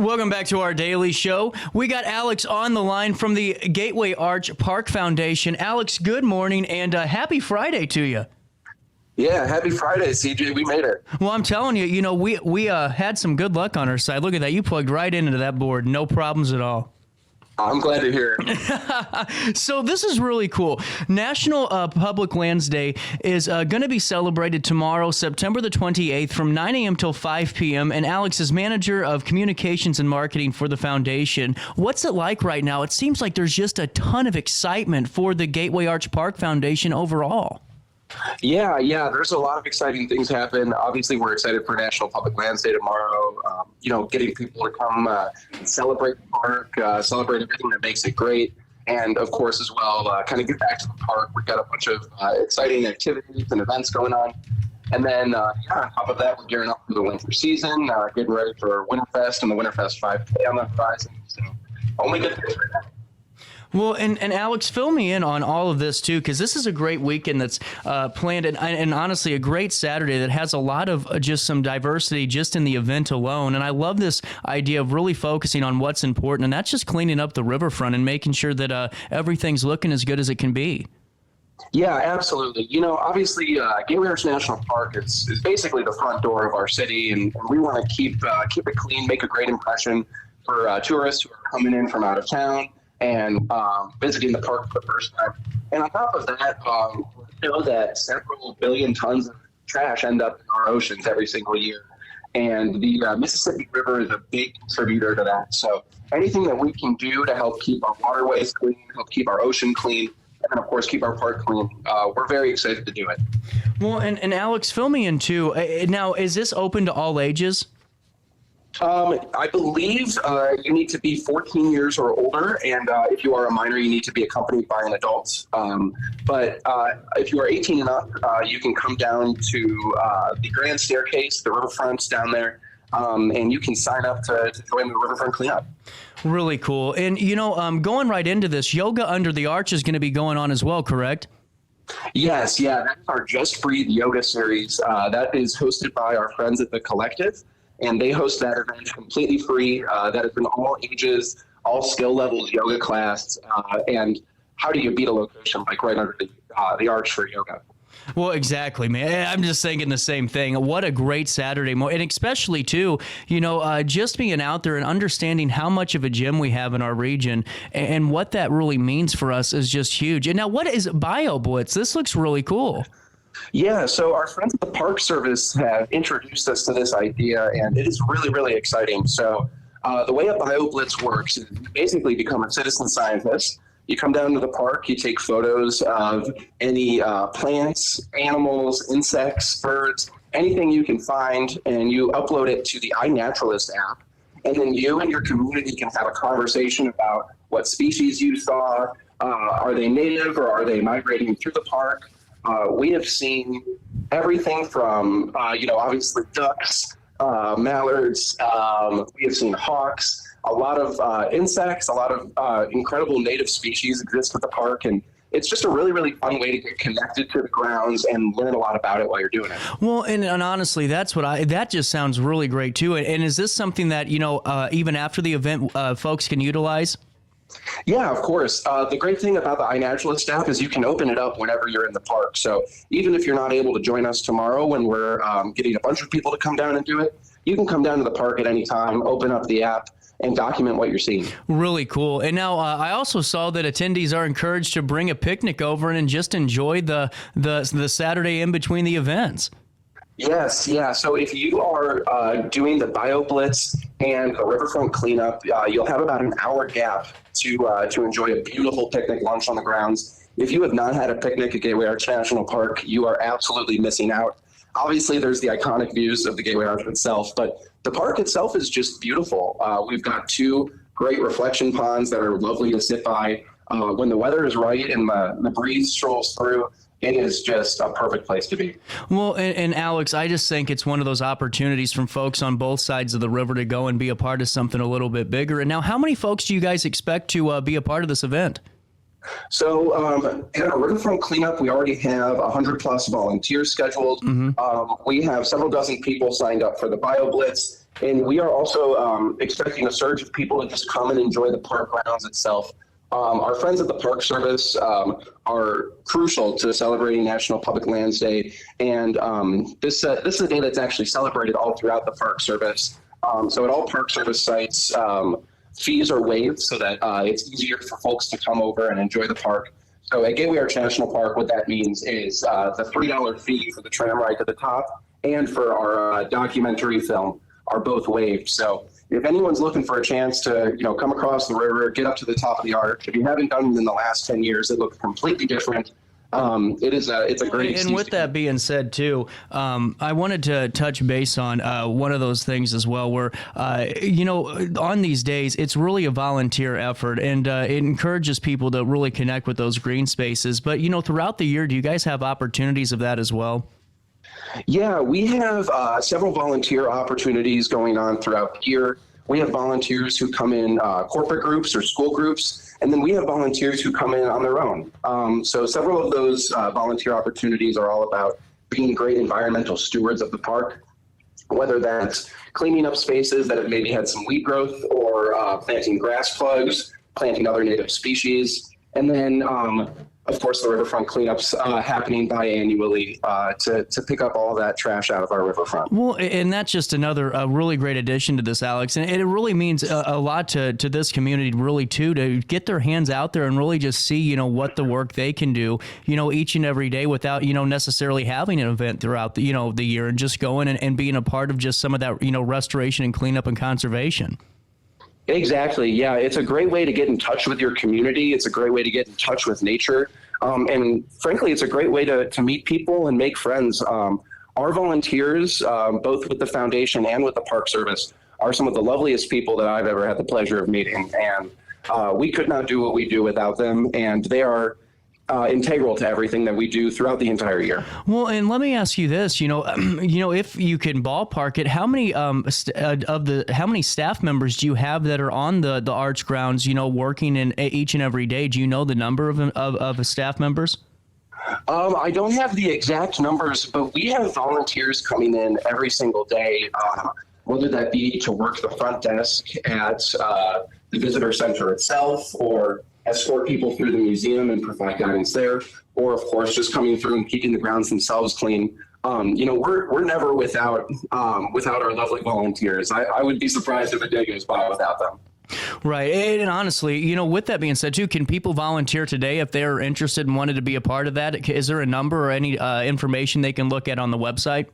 Welcome back to our daily show. We got Alex on the line from the Gateway Arch Park Foundation. Alex, good morning and happy Friday to you. Yeah, happy Friday, CJ. We made it. Well, I'm telling you, we had some good luck on our side. Look at that. You plugged right into that board. No problems at all. I'm glad to hear it. So this is really cool. National Public Lands Day is going to be celebrated tomorrow, September the 28th, from 9 a.m. till 5 p.m. And Alex is manager of communications and marketing for the foundation. What's it like right now? It seems like there's just a ton of excitement for the Gateway Arch Park Foundation overall. Yeah, there's a lot of exciting things happen. Obviously, we're excited for National Public Lands Day tomorrow. Getting people to come celebrate the park, celebrate everything that makes it great. And, of course, as well, kind of get back to the park. We've got a bunch of exciting activities and events going on. And then, on top of that, we're gearing up for the winter season, getting ready for Winterfest and the Winterfest 5K on the horizon. So, only good things right now. Well, and Alex, fill me in on all of this, too, because this is a great weekend that's planned and honestly a great Saturday that has a lot of just some diversity just in the event alone. And I love this idea of really focusing on what's important, and that's just cleaning up the riverfront and making sure that everything's looking as good as it can be. Yeah, absolutely. Obviously, Gateway Arch National Park is basically the front door of our city, and we want to keep it clean, make a great impression for tourists who are coming in from out of town and visiting the park for the first time. And on top of that, we know that several billion tons of trash end up in our oceans every single year. And the Mississippi River is a big contributor to that. So anything that we can do to help keep our waterways clean, help keep our ocean clean, and then, of course, keep our park clean, we're very excited to do it. Well, and Alex, fill me in, too. Now, is this open to all ages? I believe you need to be 14 years or older, and if you are a minor, you need to be accompanied by an adult. But if you are 18 and up, you can come down to the Grand Staircase, the riverfront's down there, and you can sign up to join the riverfront cleanup. Really cool. And, going right into this, Yoga Under the Arch is going to be going on as well, correct? Yes, that's our Just Breathe yoga series. That is hosted by our friends at The Collective. And they host that event completely free. That is an all ages, all skill levels yoga class. And how do you beat a location like right under the arch for yoga? Well, exactly, man. I'm just thinking the same thing. What a great Saturday morning. And especially, too, just being out there and understanding how much of a gym we have in our region and what that really means for us is just huge. And now, what is BioBlitz? This looks really cool. Yeah, so our friends at the Park Service have introduced us to this idea, and it is really, really exciting. So the way a BioBlitz works is you basically become a citizen scientist. You come down to the park, you take photos of any plants, animals, insects, birds, anything you can find, and you upload it to the iNaturalist app. And then you and your community can have a conversation about what species you saw. Are they native or are they migrating through the park? We have seen everything from, obviously ducks, mallards. We have seen hawks. A lot of insects, a lot of incredible native species exist at the park, and it's just a really, really fun way to get connected to the grounds and learn a lot about it while you're doing it. Well, and honestly, that just sounds really great too. And is this something that even after the event, folks can utilize? Yeah, of course. The great thing about the iNaturalist app is you can open it up whenever you're in the park. So even if you're not able to join us tomorrow when we're getting a bunch of people to come down and do it, you can come down to the park at any time, open up the app, and document what you're seeing. Really cool. And now I also saw that attendees are encouraged to bring a picnic over and just enjoy the Saturday in between the events. Yes, yeah. So if you are doing the BioBlitz and the riverfront cleanup, you'll have about an hour gap to enjoy a beautiful picnic lunch on the grounds. If you have not had a picnic at Gateway Arch National Park, you are absolutely missing out. Obviously, there's the iconic views of the Gateway Arch itself, but the park itself is just beautiful. We've got two great reflection ponds that are lovely to sit by. When the weather is right and the breeze strolls through, it is just a perfect place to be. Well, and Alex, I just think it's one of those opportunities from folks on both sides of the river to go and be a part of something a little bit bigger. And now, how many folks do you guys expect to be a part of this event? So at our riverfront cleanup, we already have 100+ volunteers scheduled. Mm-hmm. We have several dozen people signed up for the BioBlitz, And we are also expecting a surge of people to just come and enjoy the park grounds itself. Our friends at the Park Service are crucial to celebrating National Public Lands Day, and this is a day that's actually celebrated all throughout the Park Service. So at all Park Service sites, fees are waived so that it's easier for folks to come over and enjoy the park. So at Gateway Arch National Park, what that means is the $3 fee for the tram ride to the top and for our documentary film are both waived. So if anyone's looking for a chance to, come across the river, get up to the top of the arch, if you haven't done it in the last 10 years, it looks completely different. It's a great. And with that being said, too, I wanted to touch base on one of those things as well, where on these days it's really a volunteer effort, and it encourages people to really connect with those green spaces. But throughout the year, do you guys have opportunities of that as well? Yeah, we have several volunteer opportunities going on throughout the year. We have volunteers who come in corporate groups or school groups, and then we have volunteers who come in on their own. So several of those volunteer opportunities are all about being great environmental stewards of the park, whether that's cleaning up spaces that have maybe had some weed growth, or planting grass plugs, planting other native species, and then of course, the riverfront cleanups happening biannually to pick up all that trash out of our riverfront. Well, and that's just another really great addition to this, Alex. And it really means a lot to this community, really, too, to get their hands out there and really just see, what the work they can do, each and every day without, necessarily having an event throughout the, the year, and just going and being a part of just some of that, restoration and cleanup and conservation. Exactly. Yeah, it's a great way to get in touch with your community. It's a great way to get in touch with nature. And frankly, it's a great way to meet people and make friends. Our volunteers, both with the foundation and with the Park Service, are some of the loveliest people that I've ever had the pleasure of meeting. And we could not do what we do without them. And they are integral to everything that we do throughout the entire year. Well, and let me ask you this: if you can ballpark it, how many staff members do you have that are on the arch grounds? Working in each and every day. Do you know the number of staff members? I don't have the exact numbers, but we have volunteers coming in every single day. Whether that be to work the front desk at the visitor center itself, or escort people through the museum and provide guidance there, or of course just coming through and keeping the grounds themselves clean. We're never without our lovely volunteers. I would be surprised if a day goes by without them. Right. And honestly, with that being said, too, can people volunteer today if they're interested and wanted to be a part of that? Is there a number or any information they can look at on the website?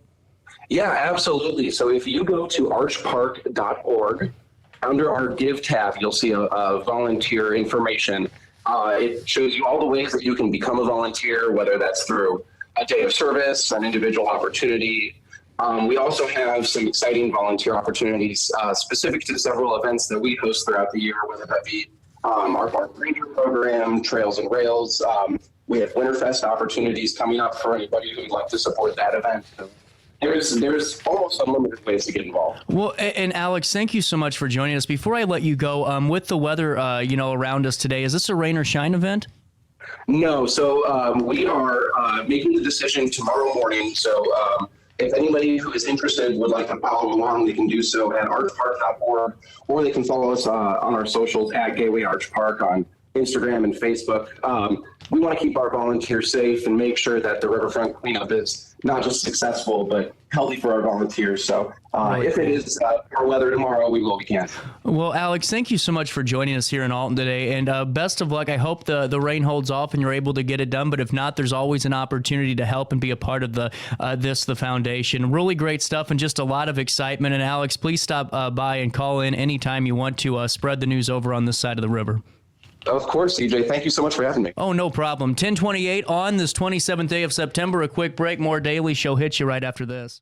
Yeah, absolutely. So if you go to archpark.org, under our Give tab, you'll see a volunteer information. It shows you all the ways that you can become a volunteer, whether that's through a day of service, an individual opportunity. We also have some exciting volunteer opportunities specific to several events that we host throughout the year, whether that be our Park Ranger program, Trails and Rails. We have Winterfest opportunities coming up for anybody who would like to support that event. There's almost unlimited ways to get involved. Well, and Alex, thank you so much for joining us. Before I let you go, with the weather, around us today, is this a rain or shine event? No. So we are making the decision tomorrow morning. So if anybody who is interested would like to follow along, they can do so at archpark.org, or they can follow us on our socials at Gateway Arch Park on Instagram and Facebook. We want to keep our volunteers safe and make sure that the riverfront cleanup is not just successful, but healthy for our volunteers. So if it is poor weather tomorrow, we will be canceled. Well, Alex, thank you so much for joining us here in Alton today, and best of luck. I hope the rain holds off and you're able to get it done, but if not, there's always an opportunity to help and be a part of the foundation. Really great stuff and just a lot of excitement. And Alex, please stop by and call in anytime you want to spread the news over on this side of the river. Of course, CJ. Thank you so much for having me. Oh, no problem. 10:28 on this 27th day of September. A quick break. More Daily Show hits you right after this.